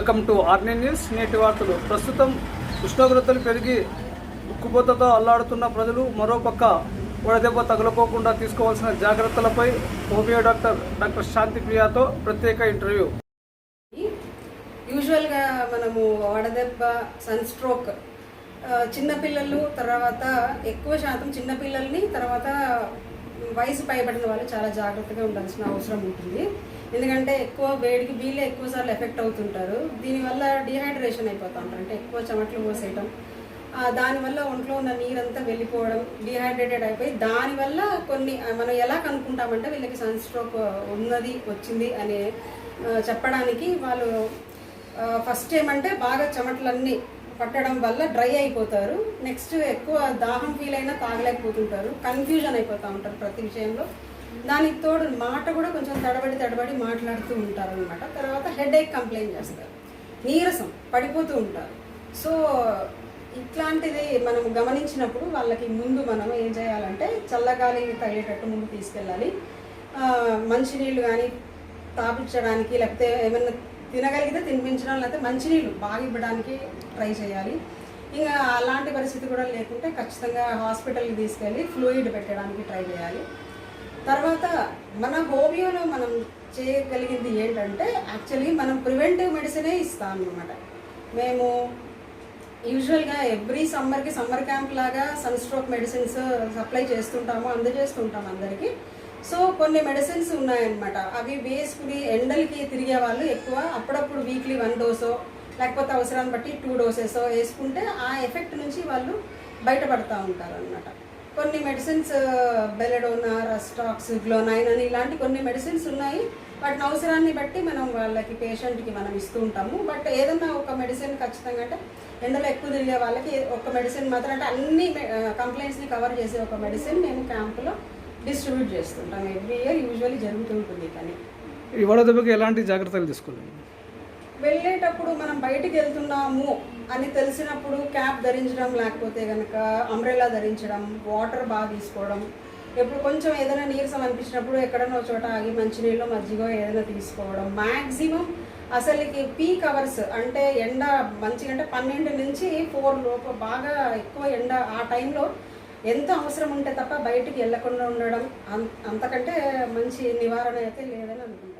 Welcome to ఆర్నీ news. నేటి వార్తలు. ప్రస్తుతం ఉష్ణోగ్రతలు పెరిగి ఉక్కుపోతతో అల్లాడుతున్న ప్రజలు మరోపక్క వడదెబ్బ తగులుకోకుండా తీసుకోవాల్సిన జాగ్రత్తలపై హోమియో డాక్టర్ శాంతి ప్రియాతో ప్రత్యేక ఇంటర్వ్యూ. యూజువల్గా మనము వడదెబ్బ, సన్ స్ట్రోక్ చిన్నపిల్లలు, తర్వాత ఎక్కువ శాతం చిన్నపిల్లల్ని, తర్వాత వయసు పైబడిన వాళ్ళు చాలా జాగ్రత్తగా ఉండాల్సిన అవసరం ఉంటుంది. ఎందుకంటే ఎక్కువ వేడికి వీళ్ళే ఎక్కువసార్లు ఎఫెక్ట్ అవుతుంటారు. దీనివల్ల డిహైడ్రేషన్ అయిపోతూ ఉంటారు, అంటే ఎక్కువ చెమటలు పోసేయటం, దానివల్ల ఒంట్లో ఉన్న నీరంతా వెళ్ళిపోవడం, డిహైడ్రేటెడ్ అయిపోయి దానివల్ల కొన్ని మనం ఎలా కనుక్కుంటామంటే వీళ్ళకి సన్ స్ట్రోక్ వచ్చింది అని చెప్పడానికి వాళ్ళు ఫస్ట్ ఏమంటే బాగా చెమటలన్నీ పట్టడం వల్ల డ్రై అయిపోతారు. నెక్స్ట్ ఎక్కువ దాహం ఫీల్ అయినా తాగలేకపోతుంటారు, కన్ఫ్యూజన్ అయిపోతూ ఉంటారు ప్రతి విషయంలో. దానికి తోడు మాట కూడా కొంచెం తడబడి మాట్లాడుతూ ఉంటారు అనమాట. తర్వాత హెడేక్ కంప్లైంట్ చేస్తారు, నీరసం పడిపోతూ ఉంటారు. సో ఇట్లాంటిది మనం గమనించినప్పుడు వాళ్ళకి ముందు మనం ఏం చేయాలంటే చల్లగాలి తగిలేటట్టు ముందు తీసుకెళ్ళాలి. మంచినీళ్ళు కానీ తాపించడానికి, లేకపోతే ఏమైనా తినగలిగితే తినిపించడం, లేకపోతే మంచినీళ్ళు బాగా ఇవ్వడానికి ట్రై చేయాలి. ఇంకా అలాంటి పరిస్థితి కూడా లేకుంటే ఖచ్చితంగా హాస్పిటల్కి తీసుకెళ్ళి ఫ్లూయిడ్ పెట్టడానికి ట్రై చేయాలి. తర్వాత మన హోమియోలో మనం చేయగలిగింది ఏంటంటే యాక్చువల్లీ మనం ప్రివెంటివ్ మెడిసినే ఇస్తాం అన్నమాట. మేము యూజువల్గా ఎవ్రీ సమ్మర్ క్యాంప్ లాగా సన్ స్ట్రోక్ మెడిసిన్స్ సప్లై చేస్తుంటాము, అందజేస్తుంటాము అందరికీ. సో కొన్ని మెడిసిన్స్ ఉన్నాయన్నమాట, అవి వేసుకుని ఎండలకి తిరిగే వాళ్ళు ఎక్కువ అప్పుడప్పుడు వీక్లీ 1 డోసో లేకపోతే అవసరాన్ని బట్టి 2 డోసెసో వేసుకుంటే ఆ ఎఫెక్ట్ నుంచి వాళ్ళు బయటపడుతూ ఉంటారు అనమాట. కొన్ని మెడిసిన్స్ బెలెడోనా, రస్టాక్స్, గ్లోనైన్ అని ఇలాంటి కొన్ని మెడిసిన్స్ ఉన్నాయి. వాటిని అవసరాన్ని బట్టి మనం వాళ్ళకి పేషెంట్కి మనం ఇస్తూ ఉంటాము. బట్ ఏదన్నా ఒక మెడిసిన్ ఖచ్చితంగా, అంటే ఎండలో ఎక్కువ తిరిగే వాళ్ళకి ఒక మెడిసిన్ మాత్రం, అంటే అన్ని కంప్లైంట్స్ని కవర్ చేసే ఒక మెడిసిన్ మేము క్యాంపులో డిస్ట్రిబ్యూట్ చేస్తుంటాం. ఎవ్రీ ఇయర్ యూజువల్లీ జరుగుతుంటుంది. కానీ ఈ వడదెబ్బకి ఎలాంటి జాగ్రత్తలు తీసుకోవాలి? వెళ్ళేటప్పుడు మనం బయటికి వెళ్తున్నాము అని తెలిసినప్పుడు క్యాప్ ధరించడం, లేకపోతే కనుక అంబ్రెల్లా ధరించడం, వాటర్ బాగా తీసుకోవడం, ఎప్పుడు కొంచెం ఏదైనా నీరసం అనిపించినప్పుడు ఎక్కడైనా ఒక చోట ఆగి మంచినీళ్ళు, మజ్జిగ ఏదైనా తీసుకోవడం. మ్యాక్సిమం అసలుకి పీక్ అవర్స్ అంటే ఎండ మంచిగా, అంటే 12 నుంచి 4 లోపు బాగా ఎక్కువ ఎండ, ఆ టైంలో ఎంత అవసరం ఉంటే తప్ప బయటికి వెళ్ళకుండా ఉండడం, అంతకంటే మంచి నివారణ అయితే లేదని అనుకుంటున్నాను.